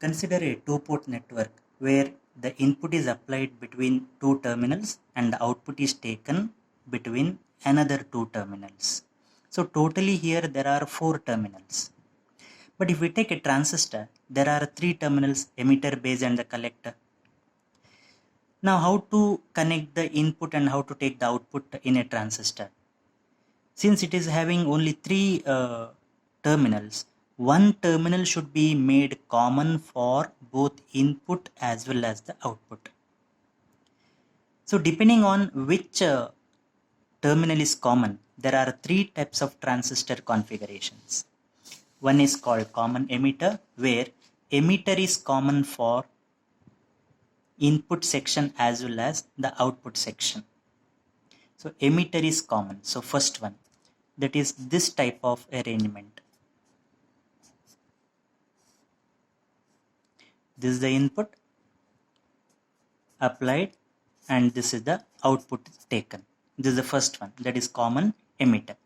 Consider a two-port network where the input is applied between two terminals and the output is taken between another two terminals. So totally here there are four terminals. But if we take a transistor, there are three terminals, emitter, base and the collector. Now how to connect the input and how to take the output in a transistor? Since it is having only three terminals, one terminal should be made common for both input as well as the output. So depending on which terminal is common, there are three types of transistor configurations. One is called common emitter, where emitter is common for input section as well as the output section. So emitter is common. So first one, that is this type of arrangement. This is the input applied and this is the output taken. This is the first one, that is common emitter.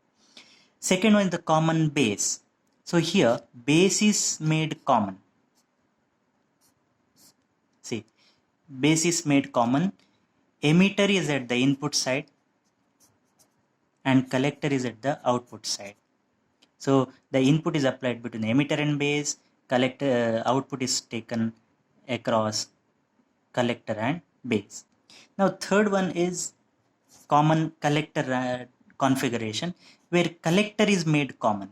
Second one is the common base. So here base is made common. See, base is made common. Emitter is at the input side and collector is at the output side. So the input is applied between emitter and base, collector output is taken across collector and base. Now third one is common collector configuration, where collector is made common.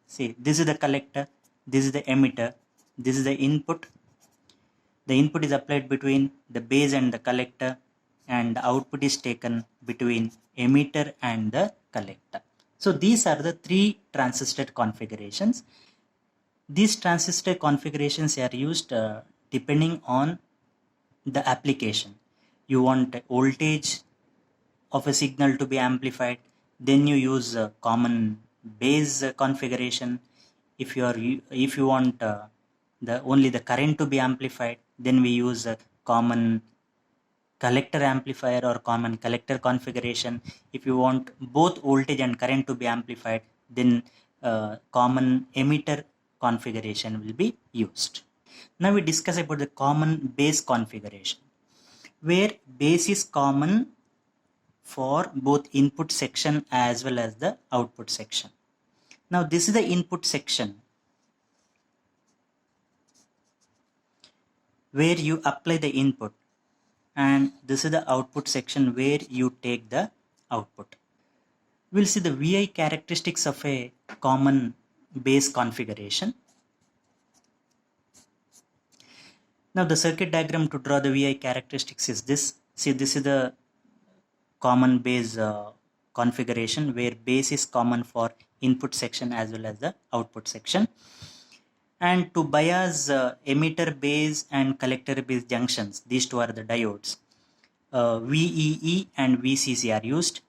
See, this is the collector, this is the emitter, this is the input. The input is applied between the base and the collector, and the output is taken between emitter and the collector. So these are the three transistor configurations. These transistor configurations are used depending on the application. You want voltage of a signal to be amplified, then you use a common base configuration. If you want only the current to be amplified, then we use a common collector amplifier or common collector configuration. If you want both voltage and current to be amplified, then common emitter configuration will be used. Now we discuss about the common base configuration, where base is common for both input section as well as the output section. Now this is the input section where you apply the input, and this is the output section where you take the output. We'll see the VI characteristics of a common base configuration. Now the circuit diagram to draw the VI characteristics is this. See, this is the common base configuration where base is common for input section as well as the output section. And to bias emitter base and collector base junctions, these two are the diodes. VEE and VCC are used,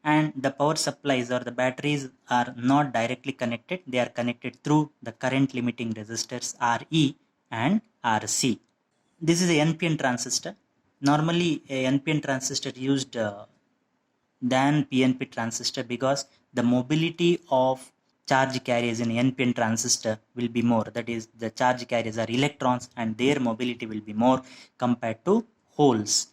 and the power supplies or the batteries are not directly connected. They are connected through the current limiting resistors RE and RC. This is a NPN transistor. Normally a NPN transistor used than PNP transistor because the mobility of charge carriers in NPN transistor will be more. That is, the charge carriers are electrons and their mobility will be more compared to holes.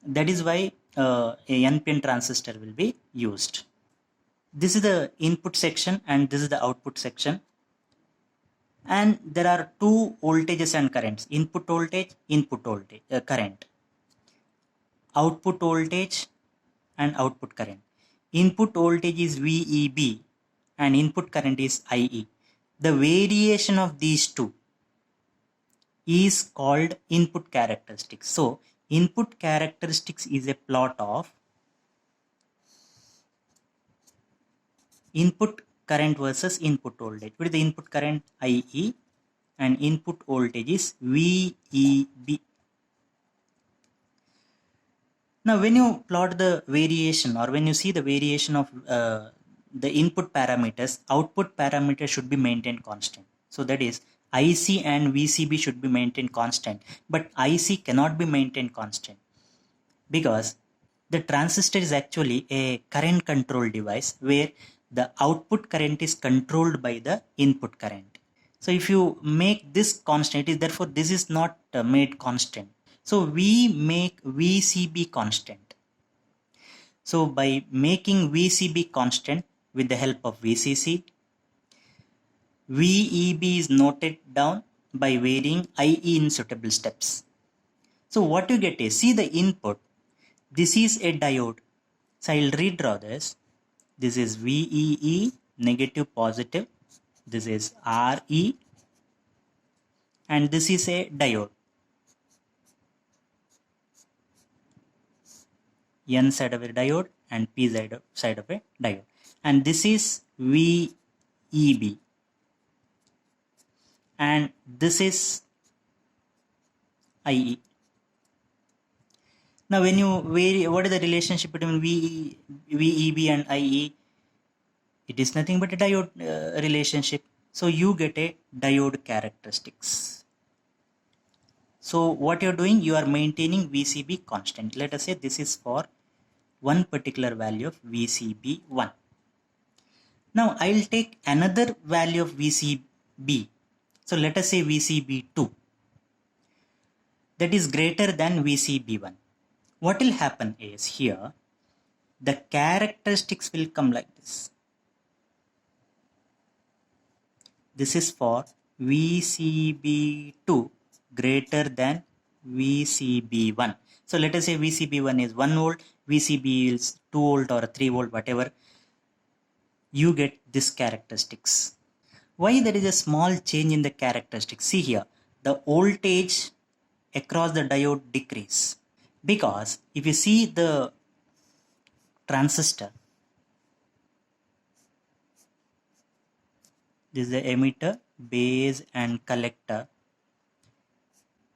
That is why a NPN transistor will be used. This is the input section and this is the output section. And there are two voltages and currents: input voltage, current, output voltage and output current. Input voltage is VEB and input current is IE. The variation of these two is called input characteristics. So input characteristics is a plot of input current versus input voltage. What is the input current? IE, and input voltage is VEB. Now when you plot the variation, or when you see the variation of the input parameters, output parameters should be maintained constant. So that is, IC and VCB should be maintained constant, but IC cannot be maintained constant because the transistor is actually a current control device where the output current is controlled by the input current. So if you make this constant, therefore this is not made constant. So we make VCB constant. So by making VCB constant with the help of VCC, VEB is noted down by varying IE in suitable steps. So what you get is, see the input, this is a diode. So I'll redraw this. This is VEE, negative, positive. This is RE, and this is a diode. N side of a diode and P side of a diode. And this is VEB. And this is IE. Now when you vary, what is the relationship between VEB and IE? It is nothing but a diode relationship. So you get a diode characteristics. So what you're doing, you are maintaining VCB constant. Let us say this is for one particular value of VCB1. Now I'll take another value of VCB. So let us say VCB2. That is greater than VCB1. What will happen is, here the characteristics will come like this. This is for VCB2 greater than VCB1. So let us say VCB1 is 1 volt, VCB is 2 volt or 3 volt, whatever. You get this characteristics. Why there is a small change in the characteristics? See here, the voltage across the diode decrease. Because if you see the transistor, this is the emitter, base and collector.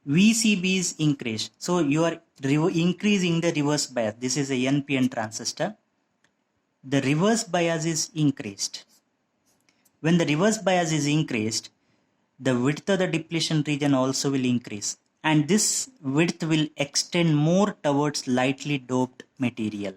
VCB is increased. So you are increasing the reverse bias. This is a NPN transistor. The reverse bias is increased. When the reverse bias is increased, the width of the depletion region also will increase. And this width will extend more towards lightly doped material.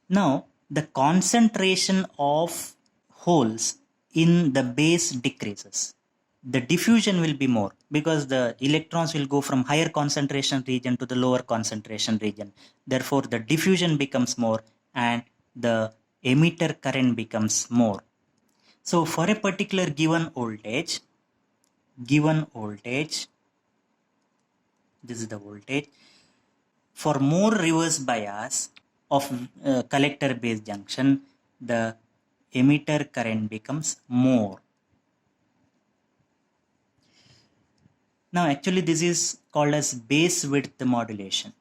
Now, the concentration of holes in the base decreases. The diffusion will be more because the electrons will go from higher concentration region to the lower concentration region. Therefore, the diffusion becomes more and the emitter current becomes more. So, for a particular given voltage, this is the voltage. For more reverse bias of collector base junction, the emitter current becomes more. Now actually this is called as base width modulation.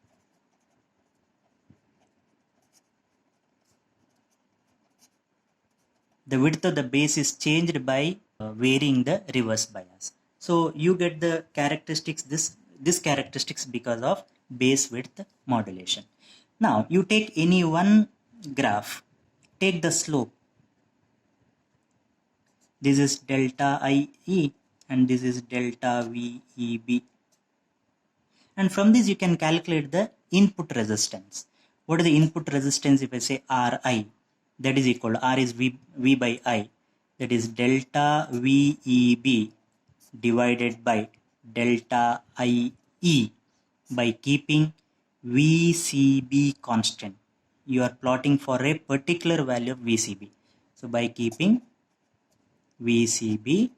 The width of the base is changed by varying the reverse bias. So you get the characteristics, this characteristics because of base width modulation. Now you take any one graph, take the slope. This is delta IE and this is delta VEB. And from this you can calculate the input resistance. What is the input resistance? If I say Ri, that is equal to R is V by I, that is delta VEB divided by delta IE. By keeping VCB constant, you are plotting for a particular value of VCB. So by keeping VCB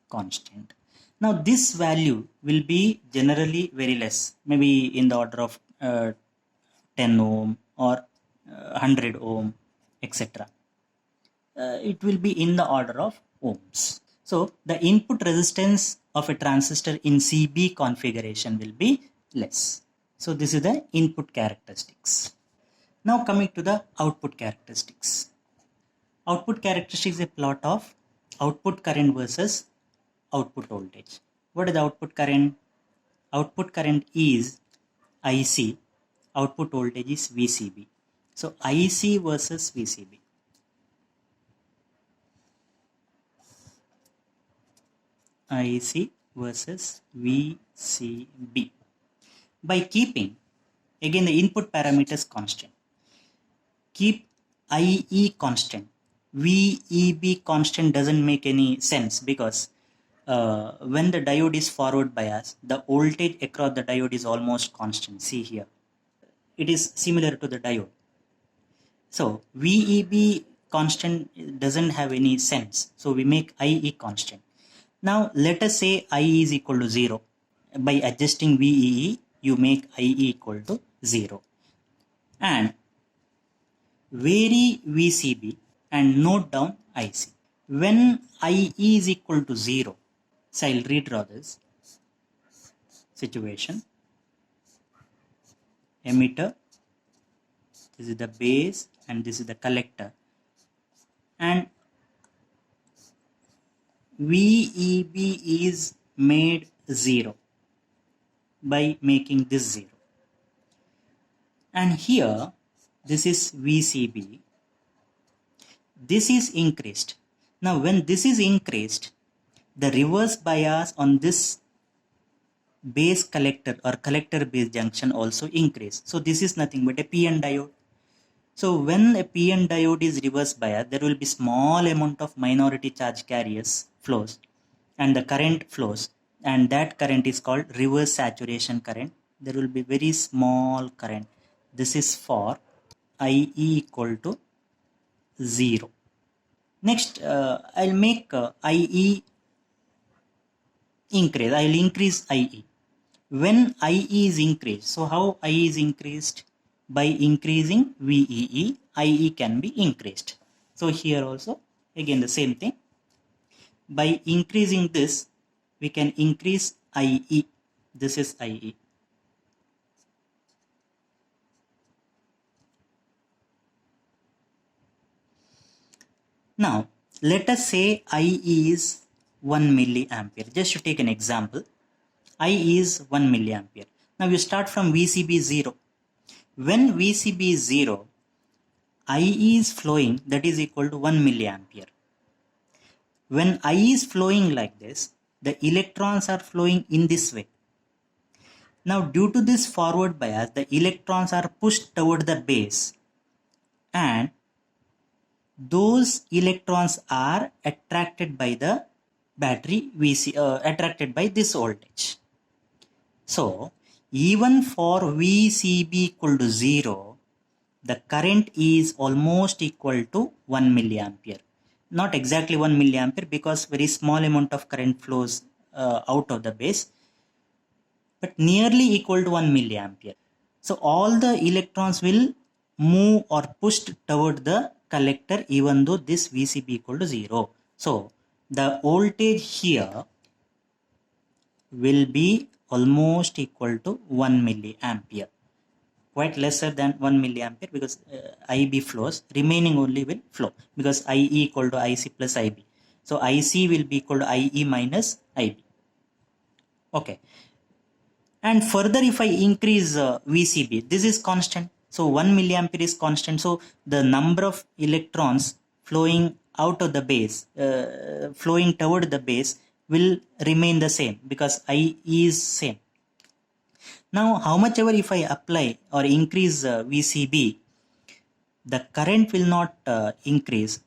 constant. Now this value will be generally very less, maybe in the order of 10 ohm or 100 ohm, etc. It will be in the order of ohms. So the input resistance of a transistor in CB configuration will be less. So this is the input characteristics. Now coming to the output characteristics. Output characteristics is a plot of output current versus output voltage. What is the output current? Output current is IC, output voltage is VCB. So IC versus VCB. IC versus VCB. By keeping, again the input parameters constant, keep IE constant. VEB constant doesn't make any sense because when the diode is forward bias, the voltage across the diode is almost constant. See here. It is similar to the diode. So VEB constant doesn't have any sense. So we make IE constant. Now let us say IE is equal to 0. By adjusting VEE, you make IE equal to 0. And vary VCB and note down IC. When IE is equal to 0, so I'll redraw this situation. Emitter, this is the base and this is the collector. And VEB is made 0 by making this 0. And here, this is VCB. This is increased. Now, when this is increased, the reverse bias on this base collector or collector base junction also increase. So, this is nothing but a PN diode. So, when a PN diode is reverse bias, there will be small amount of minority charge carriers flows and the current flows, and that current is called reverse saturation current. There will be very small current. This is for IE equal to 0. Next, I'll make IE increase. I'll increase IE. When IE is increased, so how IE is increased? By increasing VEE, IE can be increased. So here also, again the same thing. By increasing this, we can increase IE. This is IE. Now, let us say IE is 1 milliampere. Just to take an example, IE is 1 milliampere. Now, you start from VCB 0. When VCB is 0, IE is flowing, that is equal to 1 milliampere. When IE is flowing like this, the electrons are flowing in this way. Now, due to this forward bias, the electrons are pushed toward the base, and those electrons are attracted by the battery attracted by this voltage. So, even for VCB equal to 0, the current is almost equal to 1 milliampere. Not exactly 1 milliampere because very small amount of current flows out of the base, but nearly equal to 1 milliampere. So, all the electrons will move or pushed toward the collector even though this VCB equal to 0. So, the voltage here will be almost equal to 1 milliampere. Quite lesser than 1 milliampere because IB flows, remaining only will flow because IE equal to IC plus IB. So, IC will be equal to IE minus IB. Okay. And further, if I increase VCB, this is constant. So 1 milliampere is constant. So the number of electrons flowing out of the base, flowing toward the base will remain the same because I is same. Now, how much ever if I apply or increase VCB, the current will not increase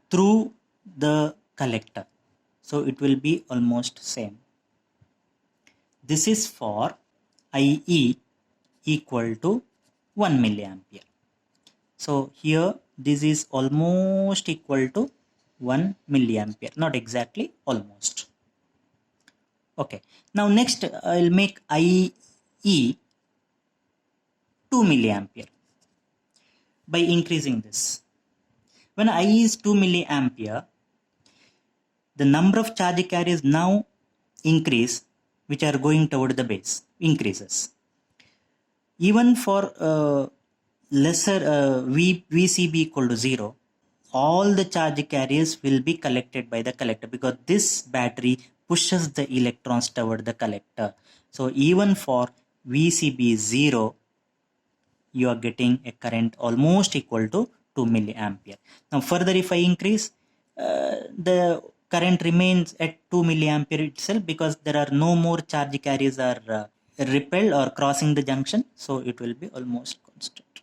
through the collector. So it will be almost same. This is for IE equal to 1 milliampere. So here this is almost equal to 1 milliampere, not exactly, almost. Okay, now next I'll make IE 2 milliampere by increasing this. When IE is 2 milliampere, the number of charge carriers now increase which are going toward the base increases. Even for lesser VCB equal to 0, all the charge carriers will be collected by the collector because this battery pushes the electrons toward the collector. So even for VCB 0, you are getting a current almost equal to 2 milliampere. Now further if I increase, the current remains at 2 milliampere itself because there are no more charge carriers are repelled or crossing the junction, so it will be almost constant.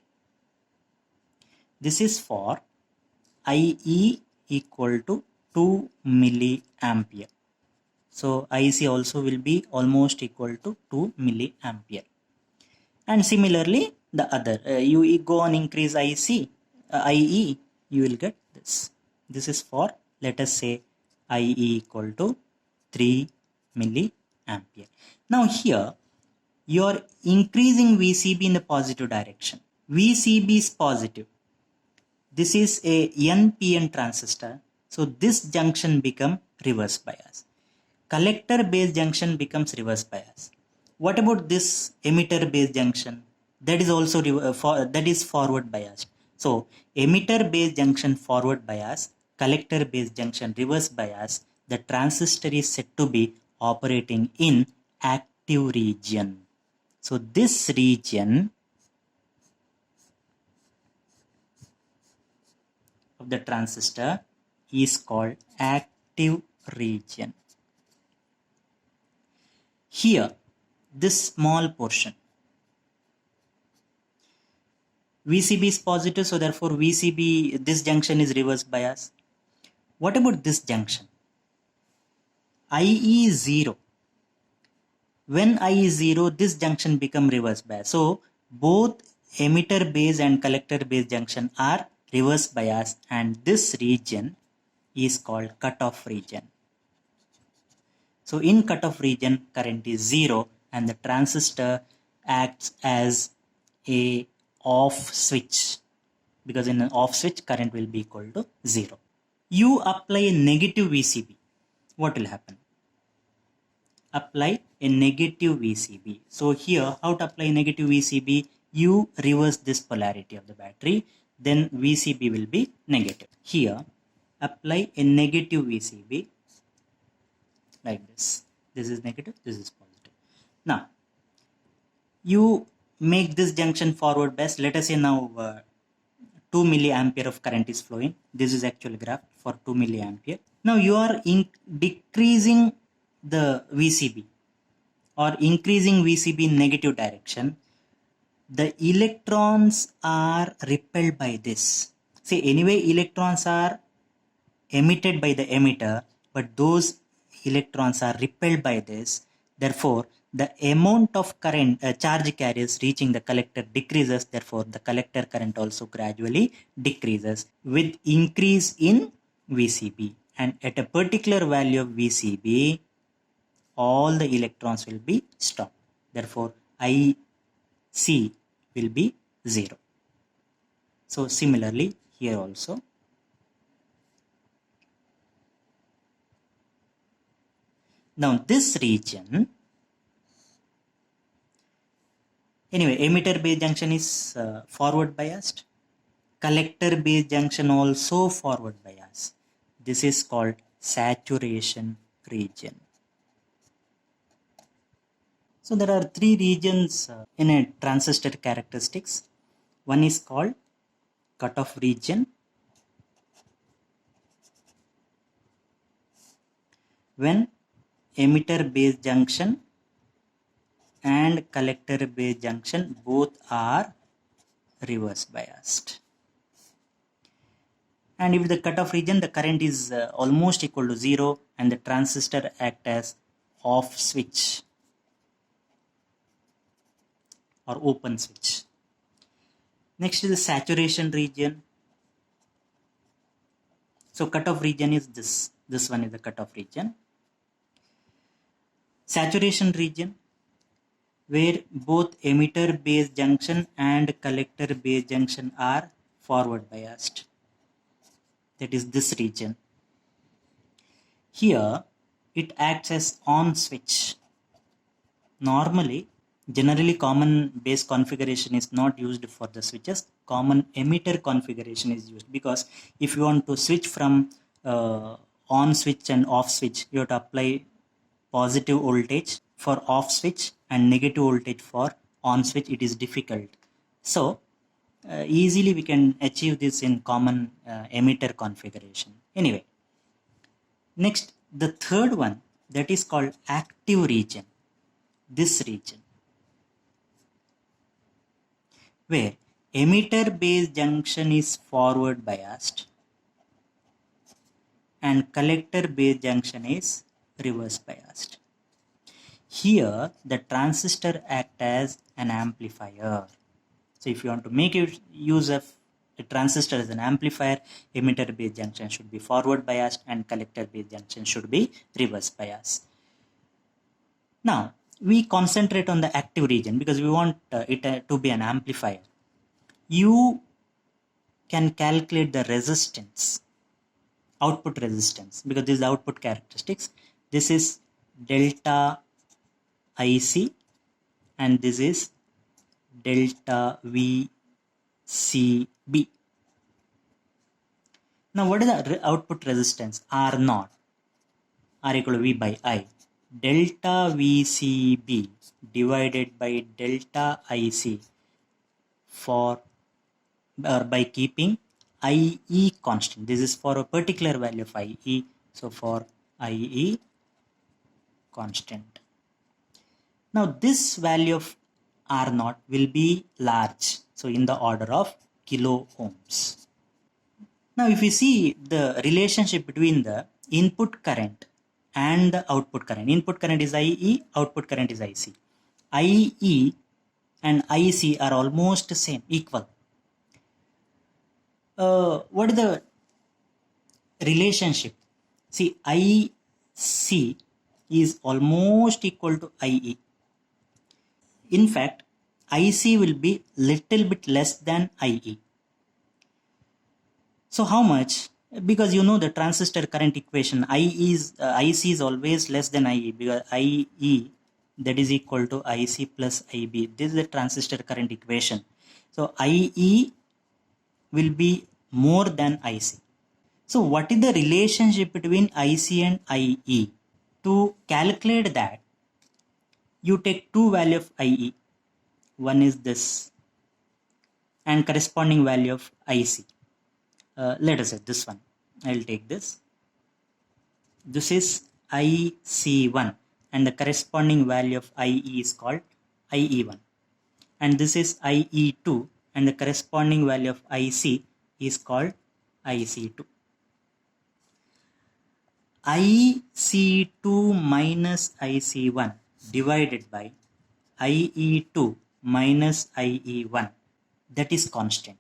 This is for IE equal to 2 milliampere. So IEC also will be almost equal to 2 milliampere. And similarly, the other, you go on increase IE, you will get this. This is for, let us say, IE equal to 3 milliampere. Now here, you are increasing VCB in the positive direction. VCB is positive. This is a NPN transistor. So this junction become reverse bias. Collector base junction becomes reverse bias. What about this emitter base junction? That is also that is forward biased. So emitter base junction forward bias, collector base junction reverse bias. The transistor is said to be operating in active region. So this region of the transistor is called active region. Here, this small portion, VCB is positive, so therefore VCB, this junction is reverse bias. What about this junction? IE is 0. When I is 0, this junction become reverse bias. So both emitter base and collector base junction are reverse bias, and this region is called cutoff region. So in cutoff region, current is 0 and the transistor acts as a off switch, because in an off switch current will be equal to 0. You apply a negative VCB. What will happen? Apply a negative VCB. So here, how to apply negative VCB? You reverse this polarity of the battery, then VCB will be negative. Here, apply a negative VCB like this. This is negative, this is positive. Now, you make this junction forward bias. Let us say now 2 milliampere of current is flowing. This is actual graph for 2 milliampere. Now you are decreasing the VCB or increasing VCB in negative direction. The electrons are repelled by this. See, anyway, electrons are emitted by the emitter, but those electrons are repelled by this. Therefore, the amount of current charge carriers reaching the collector decreases. Therefore, the collector current also gradually decreases with increase in VCB. And at a particular value of VCB, all the electrons will be stopped. Therefore, IC will be 0. So similarly, here also. Now this region, anyway, emitter base junction is forward biased. Collector base junction also forward biased. This is called saturation region. So there are 3 regions in a transistor characteristics. One is called cutoff region, when emitter base junction and collector base junction both are reverse biased. And if the cutoff region, the current is almost equal to 0 and the transistor act as off switch or open switch. Next is the saturation region. So cutoff region is this. This one is the cutoff region. Saturation region, where both emitter base junction and collector base junction are forward biased. That is this region. Here, it acts as on switch. Generally common base configuration is not used for the switches. Common emitter configuration is used, because if you want to switch from on switch and off switch, you have to apply positive voltage for off switch and negative voltage for on switch. It is difficult. So easily we can achieve this in common emitter configuration. Anyway, next, the third one, that is called active region. This region, where emitter base junction is forward biased and collector base junction is reverse biased. Here the transistor acts as an amplifier. So if you want to make use of a transistor as an amplifier, emitter base junction should be forward biased and collector base junction should be reverse biased. Now we concentrate on the active region because we want it to be an amplifier. You can calculate the resistance, output resistance, because this is the output characteristics. This is delta IC and this is delta VCB. Now what is the output resistance? R0, R equal to V by I. Delta VCB divided by delta IC for or by keeping IE constant. This is for a particular value of IE. So for IE constant. Now this value of R0 will be large. So in the order of kilo ohms. Now if you see the relationship between the input current and the output current. Input current is IE, output current is IC. IE and IC are almost same, equal. What is the relationship? See, IC is almost equal to IE. In fact, IC will be little bit less than IE. So how much? Because you know the transistor current equation, IC is always less than IE because IE that is equal to IC plus IB. This is the transistor current equation. So IE will be more than IC. So what is the relationship between IC and IE? To calculate that, you take two values of IE. One is this and corresponding value of IC. Let us say this one. I will take this. This is IC1 and the corresponding value of IE is called IE1. And this is IE2 and the corresponding value of IC is called IC2. IC2 minus IC1 divided by IE2 minus IE1, that is constant.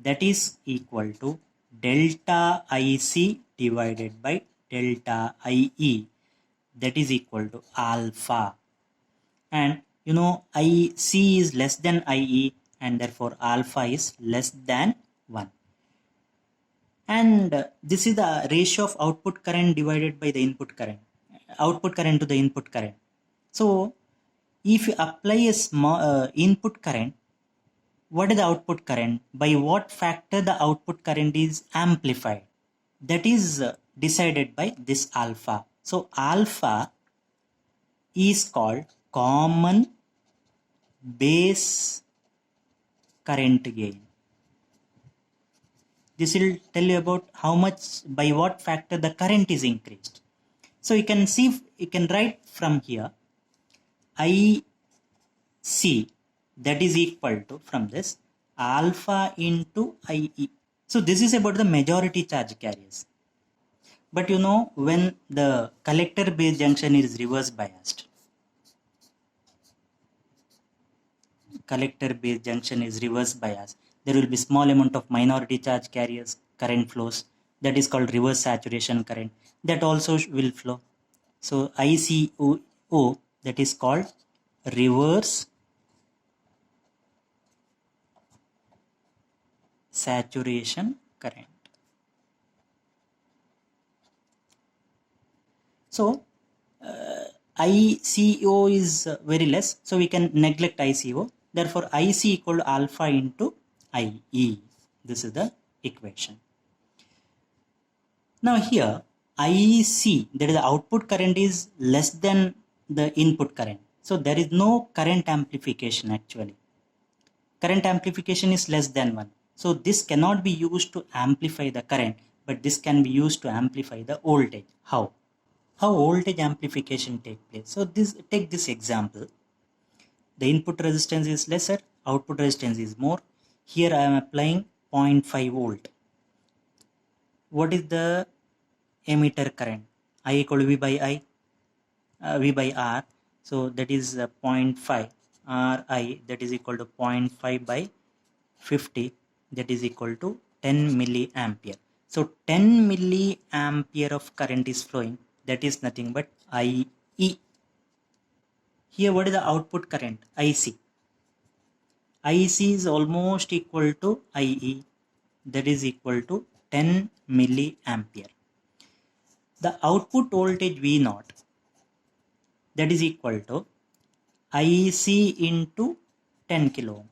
That is equal to delta IC divided by delta IE, that is equal to alpha. And you know IC is less than IE and therefore alpha is less than 1. And this is the ratio of output current divided by the input current. Output current to the input current. So if you apply a small input current, what is the output current? By what factor the output current is amplified? That is decided by this alpha. So alpha is called common base current gain. This will tell you about how much, by what factor the current is increased. So you can see, you can write from here IC, that is equal to, from this, alpha into IE. So this is about the majority charge carriers. But you know, when the collector base junction is reverse biased, collector base junction is reverse biased, there will be small amount of minority charge carriers, current flows, that is called reverse saturation current, that also will flow. So ICO, that is called reverse saturation current. So ICO is very less, so we can neglect ICO. Therefore IC equal to alpha into IE. This is the equation. Now here IC, that is the output current, is less than the input current. So there is no current amplification actually. Current amplification is less than 1. So this cannot be used to amplify the current, but this can be used to amplify the voltage. How? How voltage amplification take place? So take this example. The input resistance is lesser, output resistance is more. Here I am applying 0.5 volt. What is the emitter current? I equal to V by I, V by R. So that is 0.5 Ri, that is equal to 0.5 by 50, that is equal to 10 milliampere. So 10 milliampere of current is flowing, that is nothing but IE. Here what is the output current? IC. IC is almost equal to IE, that is equal to 10 milliampere. The output voltage V0, that is equal to IC into 10 kilo ohm,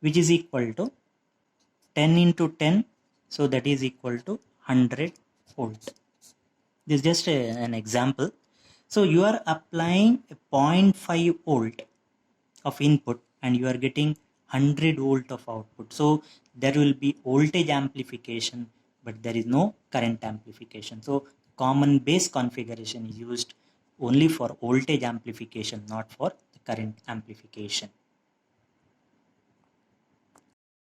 which is equal to 10 into 10, so that is equal to 100 volt. This is just an example. So you are applying a 0.5 volt of input and you are getting 100 volt of output. So there will be voltage amplification, but there is no current amplification. So common base configuration is used only for voltage amplification, not for the current amplification.